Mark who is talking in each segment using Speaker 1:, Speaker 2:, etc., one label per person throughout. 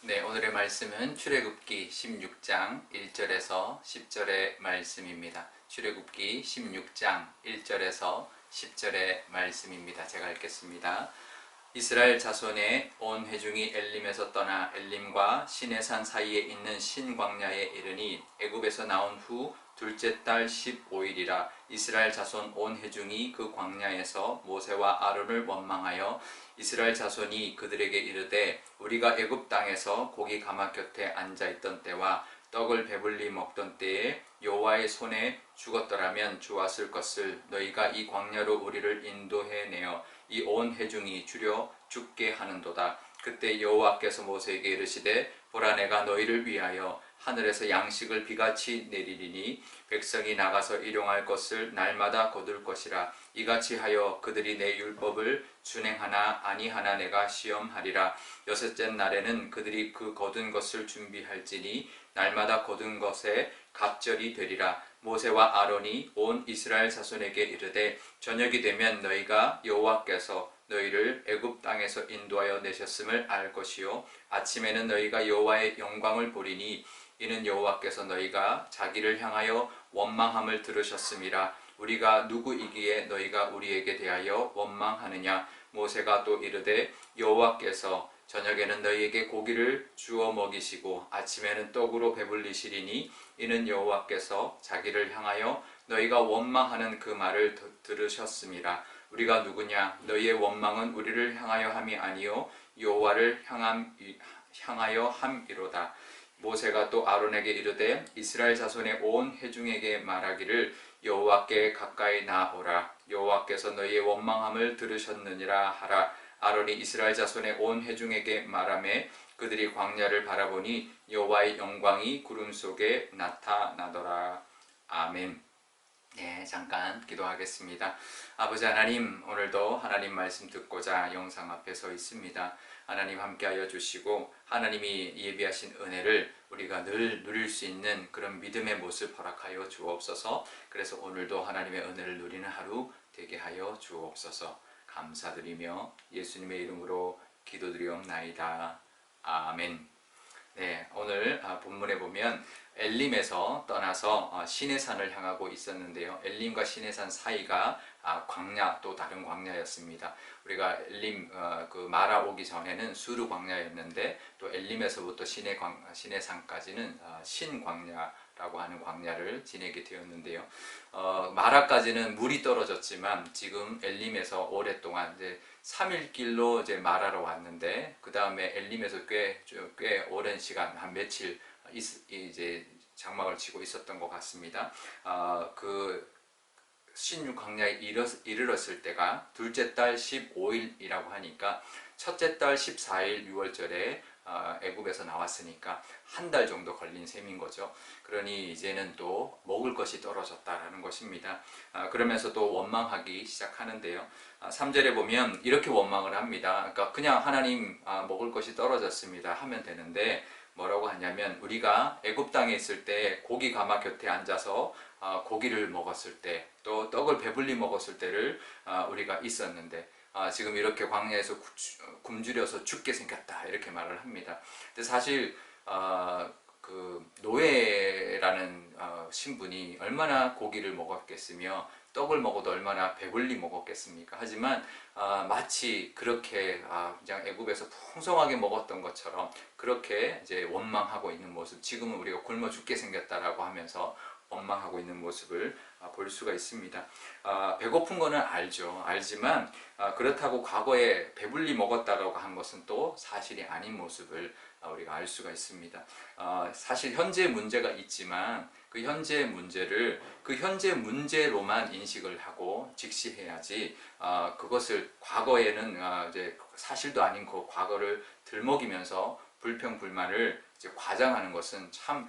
Speaker 1: 네, 오늘의 말씀은 출애굽기 16장 1절에서 10절의 말씀입니다. 출애굽기 16장 1절에서 10절의 말씀입니다. 제가 읽겠습니다. 이스라엘 자손의 온 회중이 엘림에서 떠나 엘림과 시내산 사이에 있는 신광야에 이르니 애굽에서 나온 후 둘째 달 15일이라 이스라엘 자손 온 회중이 그 광야에서 모세와 아론을 원망하여 이스라엘 자손이 그들에게 이르되 우리가 애굽 땅에서 고기 가마 곁에 앉아있던 때와 떡을 배불리 먹던 때에 여호와의 손에 죽었더라면 좋았을 것을 너희가 이 광야로 우리를 인도해내어 이 온 회중이 주려 죽게 하는도다. 그때 여호와께서 모세에게 이르시되 보라 내가 너희를 위하여 하늘에서 양식을 비같이 내리리니 백성이 나가서 일용할 것을 날마다 거둘 것이라. 이같이 하여 그들이 내 율법을 준행하나 아니하나 내가 시험하리라. 여섯째 날에는 그들이 그 거둔 것을 준비할지니 날마다 거둔 것에 갑절이 되리라. 모세와 아론이 온 이스라엘 자손에게 이르되 저녁이 되면 너희가 여호와께서 너희를 애굽 땅에서 인도하여 내셨음을 알 것이요 아침에는 너희가 여호와의 영광을 보리니 이는 여호와께서 너희가 자기를 향하여 원망함을 들으셨음이라. 우리가 누구이기에 너희가 우리에게 대하여 원망하느냐. 모세가 또 이르되 여호와께서 저녁에는 너희에게 고기를 주어 먹이시고 아침에는 떡으로 배불리시리니 이는 여호와께서 자기를 향하여 너희가 원망하는 그 말을 들으셨음이라. 우리가 누구냐. 너희의 원망은 우리를 향하여 함이 아니요 여호와를 향하여 함이로다. 모세가 또 아론에게 이르되 이스라엘 자손의 온 회중에게 말하기를 여호와께 가까이 나오라. 여호와께서 너희의 원망함을 들으셨느니라 하라. 아론이 이스라엘 자손의 온 회중에게 말하매 그들이 광야를 바라보니 여호와의 영광이 구름 속에 나타나더라. 아멘. 네, 잠깐 기도하겠습니다. 아버지 하나님, 오늘도 하나님 말씀 듣고자 영상 앞에 서 있습니다. 하나님 함께하여 주시고 하나님이 예비하신 은혜를 우리가 늘 누릴 수 있는 그런 믿음의 모습 허락하여 주옵소서. 그래서 오늘도 하나님의 은혜를 누리는 하루 되게 하여 주옵소서. 감사드리며 예수님의 이름으로 기도드리옵나이다. 아멘. 네, 오늘 본문에 보면 엘림에서 떠나서 시내산을 향하고 있었는데요. 엘림과 시내산 사이가 광야, 또 다른 광야였습니다. 우리가 엘림 그 마라 오기 전에는 수르 광야였는데 또 엘림에서부터 시내산까지는 신광야라고 하는 광야를 지내게 되었는데요. 마라까지는 물이 떨어졌지만 지금 엘림에서 오랫동안 이제 3일 길로 이제 마라로 왔는데 그 다음에 엘림에서 꽤 오랜 시간 한 며칠 이제 장막을 치고 있었던 것 같습니다. 그 신광야에 이르렀을 때가 둘째 달 15일이라고 하니까 첫째 달 14일 6월절에 애굽에서 나왔으니까 한 달 정도 걸린 셈인 거죠. 그러니 이제는 또 먹을 것이 떨어졌다라는 것입니다. 그러면서 또 원망하기 시작하는데요. 3절에 보면 이렇게 원망을 합니다. 그러니까 그냥 하나님 먹을 것이 떨어졌습니다 하면 되는데 뭐라고 하냐면 우리가 애굽 땅에 있을 때 고기 가마 곁에 앉아서 고기를 먹었을 때 또 떡을 배불리 먹었을 때를 우리가 있었는데 지금 이렇게 광야에서 굶주려서 죽게 생겼다 이렇게 말을 합니다. 근데 사실 그 노예라는 신분이 얼마나 고기를 먹었겠으며 떡을 먹어도 얼마나 배불리 먹었겠습니까? 하지만 마치 그렇게 그냥 애굽에서 풍성하게 먹었던 것처럼 그렇게 이제 원망하고 있는 모습, 지금은 우리가 굶어 죽게 생겼다라고 하면서 원망하고 있는 모습을 볼 수가 있습니다. 배고픈 거는 알지만 그렇다고 과거에 배불리 먹었다라고 한 것은 또 사실이 아닌 모습을 우리가 알 수가 있습니다. 사실 현재 문제가 있지만 그 현재 문제를 그 현재 문제로만 인식을 하고 직시해야지 그것을 과거에는 이제 사실도 아닌 그 과거를 들먹이면서 불평불만을 이제 과장하는 것은 참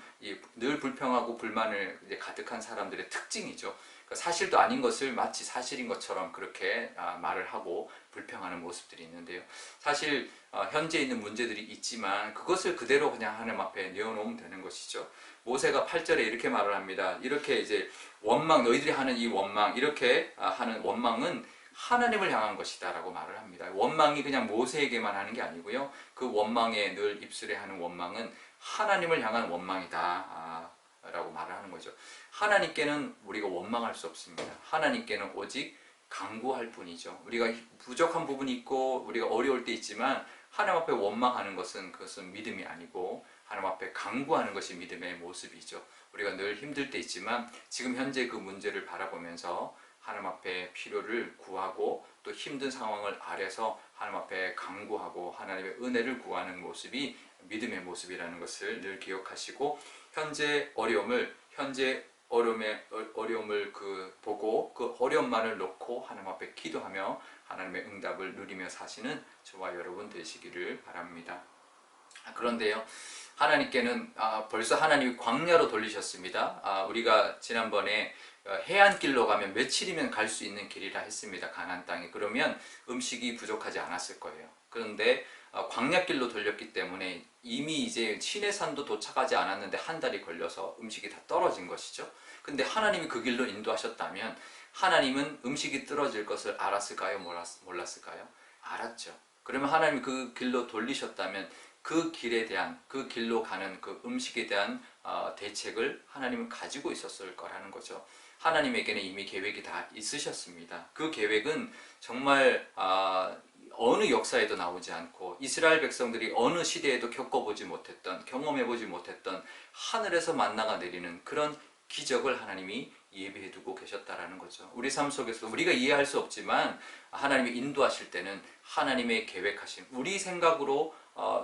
Speaker 1: 늘 불평하고 불만을 이제 가득한 사람들의 특징이죠. 그러니까 사실도 아닌 것을 마치 사실인 것처럼 그렇게 말을 하고 불평하는 모습들이 있는데요. 사실 현재 있는 문제들이 있지만 그것을 그대로 그냥 하나님 앞에 내어놓으면 되는 것이죠. 모세가 8절에 이렇게 말을 합니다. 이렇게 이제 원망, 너희들이 하는 이 원망, 이렇게 하는 원망은 하나님을 향한 것이다 라고 말을 합니다. 원망이 그냥 모세에게만 하는 게 아니고요. 그 원망에 늘 입술에 하는 원망은 하나님을 향한 원망이다 라고 말을 하는 거죠. 하나님께는 우리가 원망할 수 없습니다. 하나님께는 오직 간구할 뿐이죠. 우리가 부족한 부분이 있고 우리가 어려울 때 있지만 하나님 앞에 원망하는 것은 그것은 믿음이 아니고 하나님 앞에 간구하는 것이 믿음의 모습이죠. 우리가 늘 힘들 때 있지만 지금 현재 그 문제를 바라보면서 하나님 앞에 필요를 구하고 또 힘든 상황을 아래서 하나님 앞에 간구하고 하나님의 은혜를 구하는 모습이 믿음의 모습이라는 것을 늘 기억하시고 현재 어려움을 보고 그 어려움만을 놓고 하나님 앞에 기도하며 하나님의 응답을 누리며 사시는 저와 여러분 되시기를 바랍니다. 그런데요, 하나님께는 벌써 하나님이 광야로 돌리셨습니다. 우리가 지난번에 해안길로 가면 며칠이면 갈 수 있는 길이라 했습니다. 가나안 땅에. 그러면 음식이 부족하지 않았을 거예요. 그런데 광야길로 돌렸기 때문에 이미 이제 시내산도 도착하지 않았는데 한 달이 걸려서 음식이 다 떨어진 것이죠. 근데 하나님이 그 길로 인도하셨다면 하나님은 음식이 떨어질 것을 알았을까요? 몰랐을까요? 알았죠. 그러면 하나님이 그 길로 돌리셨다면 그 길에 대한, 그 길로 가는 그 음식에 대한 대책을 하나님은 가지고 있었을 거라는 거죠. 하나님에게는 이미 계획이 다 있으셨습니다. 그 계획은 정말 어느 역사에도 나오지 않고 이스라엘 백성들이 어느 시대에도 겪어보지 못했던, 경험해보지 못했던 하늘에서 만나가 내리는 그런 기적을 하나님이 예비해 두고 계셨다라는 거죠. 우리 삶 속에서 우리가 이해할 수 없지만 하나님이 인도하실 때는 하나님의 계획하심, 우리 생각으로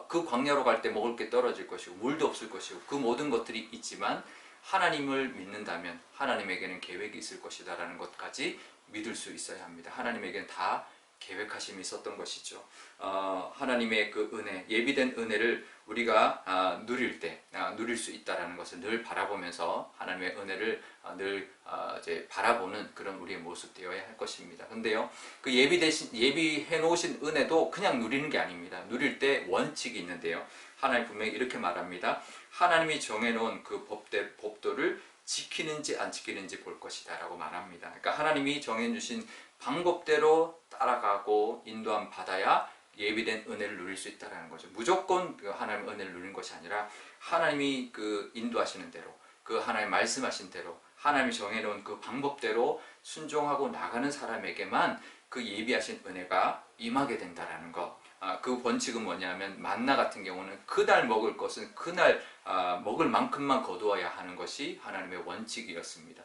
Speaker 1: 그 광야로 갈 때 먹을 게 떨어질 것이고 물도 없을 것이고 그 모든 것들이 있지만 하나님을 믿는다면 하나님에게는 계획이 있을 것이다 라는 것까지 믿을 수 있어야 합니다. 하나님에게는 다 계획하심이 있었던 것이죠. 하나님의 그 은혜, 예비된 은혜를 우리가 누릴 수 있다는 것을 늘 바라보면서 하나님의 은혜를 늘 이제 바라보는 그런 우리의 모습 되어야 할 것입니다. 근데요, 그 예비해 놓으신 은혜도 그냥 누리는 게 아닙니다. 누릴 때 원칙이 있는데요. 하나님 분명히 이렇게 말합니다. 하나님이 정해놓은 그 법도를 지키는지 안 지키는지 볼 것이다 라고 말합니다. 그러니까 하나님이 정해주신 방법대로 따라가고 인도함 받아야 예비된 은혜를 누릴 수 있다는 거죠. 무조건 하나님의 은혜를 누리는 것이 아니라 하나님이 그 인도하시는 대로, 그 하나님 말씀하신 대로, 하나님이 정해놓은 그 방법대로 순종하고 나가는 사람에게만 그 예비하신 은혜가 임하게 된다는 것. 그 원칙은 뭐냐면 만나 같은 경우는 그날 먹을 것은 그날 먹을 만큼만 거두어야 하는 것이 하나님의 원칙이었습니다.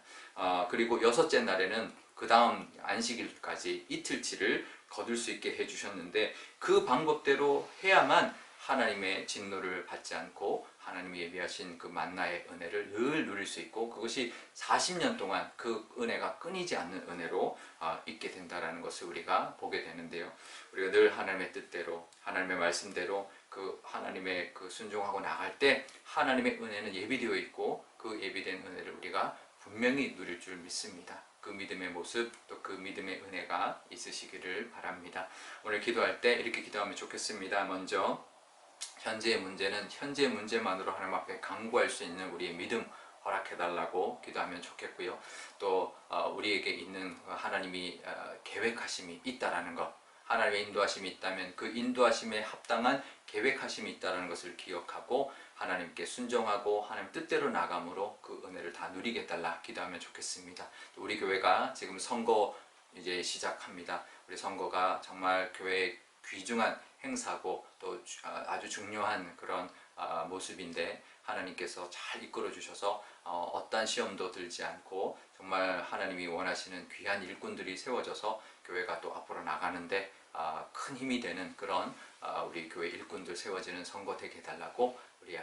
Speaker 1: 그리고 여섯째 날에는 그 다음 안식일까지 이틀치를 거둘 수 있게 해주셨는데 그 방법대로 해야만 하나님의 진노를 받지 않고 하나님이 예비하신 그 만나의 은혜를 늘 누릴 수 있고 그것이 40년 동안 그 은혜가 끊이지 않는 은혜로 있게 된다는 것을 우리가 보게 되는데요. 우리가 늘 하나님의 뜻대로 하나님의 말씀대로 그 하나님의 그 순종하고 나갈 때 하나님의 은혜는 예비되어 있고 그 예비된 은혜를 우리가 분명히 누릴 줄 믿습니다. 그 믿음의 모습 또 그 믿음의 은혜가 있으시기를 바랍니다. 오늘 기도할 때 이렇게 기도하면 좋겠습니다. 먼저 현재의 문제는 현재의 문제만으로 하나님 앞에 간구할 수 있는 우리의 믿음 허락해달라고 기도하면 좋겠고요. 또 우리에게 있는 하나님이 계획하심이 있다라는 것, 하나님의 인도하심이 있다면 그 인도하심에 합당한 계획하심이 있다는 것을 기억하고 하나님께 순종하고 하나님 뜻대로 나감으로 그 은혜를 다 누리게 해달라 기도하면 좋겠습니다. 또 우리 교회가 지금 선거 이제 시작합니다. 우리 선거가 정말 교회의 귀중한 행사고 또 아주 중요한 그런 모습인데 하나님께서 잘 이끌어 주셔서 어떠한 시험도 들지 않고 정말 하나님이 원하시는 귀한 일꾼들이 세워져서 교회가 또 앞으로 나가는데 큰 힘이 되는 그런 우리 교회 일꾼들 세워지는 선거 되게 해달라고 우리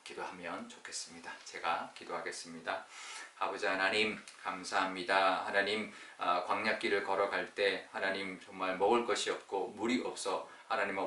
Speaker 1: 기도하면 좋겠습니다. 제가 기도하겠습니다. 아버지 하나님 감사합니다. 하나님 광야길을 걸어갈 때 하나님 정말 먹을 것이 없고 물이 없어 하나님은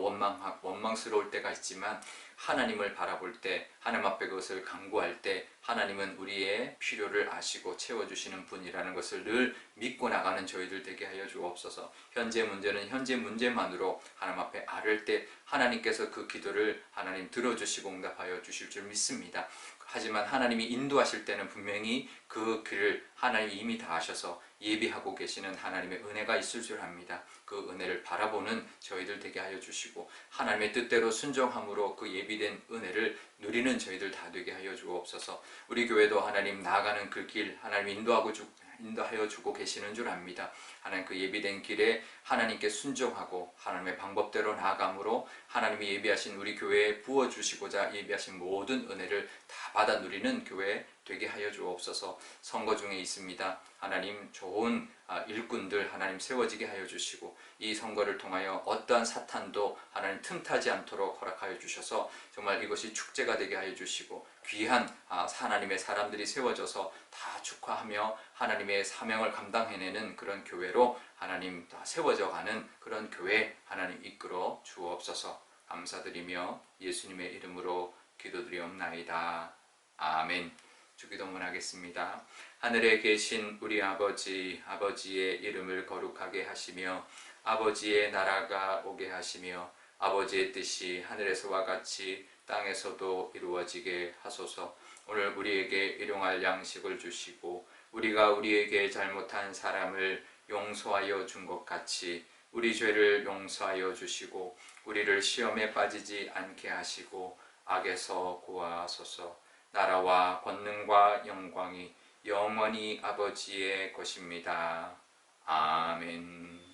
Speaker 1: 원망스러울 때가 있지만 하나님을 바라볼 때, 하나님 앞에 그것을 간구할 때 하나님은 우리의 필요를 아시고 채워주시는 분이라는 것을 늘 믿고 나가는 저희들 되게 하여 주옵소서. 현재 문제는 현재 문제만으로 하나님 앞에 아를 때 하나님께서 그 기도를 하나님 들어주시고 응답하여 주실 줄 믿습니다. 하지만 하나님이 인도하실 때는 분명히 그 길을 하나님이 이미 다 하셔서 예비하고 계시는 하나님의 은혜가 있을 줄 압니다. 그 은혜를 바라보는 저희들 되게 하여 주시고 하나님의 뜻대로 순종함으로 그 예비된 은혜를 누리는 저희들 다 되게 하여 주옵소서. 우리 교회도 하나님 나아가는 그 길 하나님 인도하여 주고 계시는 줄 압니다. 하나님 그 예비된 길에 하나님께 순종하고 하나님의 방법대로 나아감으로 하나님이 예비하신 우리 교회에 부어주시고자 예비하신 모든 은혜를 다 받아 누리는 교회 되게 하여 주옵소서. 선거 중에 있습니다. 하나님 좋은 일꾼들 하나님 세워지게 하여 주시고 이 선거를 통하여 어떠한 사탄도 하나님 틈타지 않도록 허락하여 주셔서 정말 이것이 축제가 되게 하여 주시고 귀한 하나님의 사람들이 세워져서 다 축하하며 하나님의 사명을 감당해내는 그런 교회로 하나님 다 세워져가는 그런 교회 하나님 이끌어 주옵소서. 감사드리며 예수님의 이름으로 기도드리옵나이다. 아멘. 주기도문 하겠습니다. 하늘에 계신 우리 아버지, 아버지의 이름을 거룩하게 하시며 아버지의 나라가 오게 하시며 아버지의 뜻이 하늘에서와 같이 땅에서도 이루어지게 하소서. 오늘 우리에게 일용할 양식을 주시고 우리가 우리에게 잘못한 사람을 용서하여 준 것 같이 우리 죄를 용서하여 주시고 우리를 시험에 빠지지 않게 하시고 악에서 구하소서. 나라와 권능과 영광이 영원히 아버지의 것입니다. 아멘.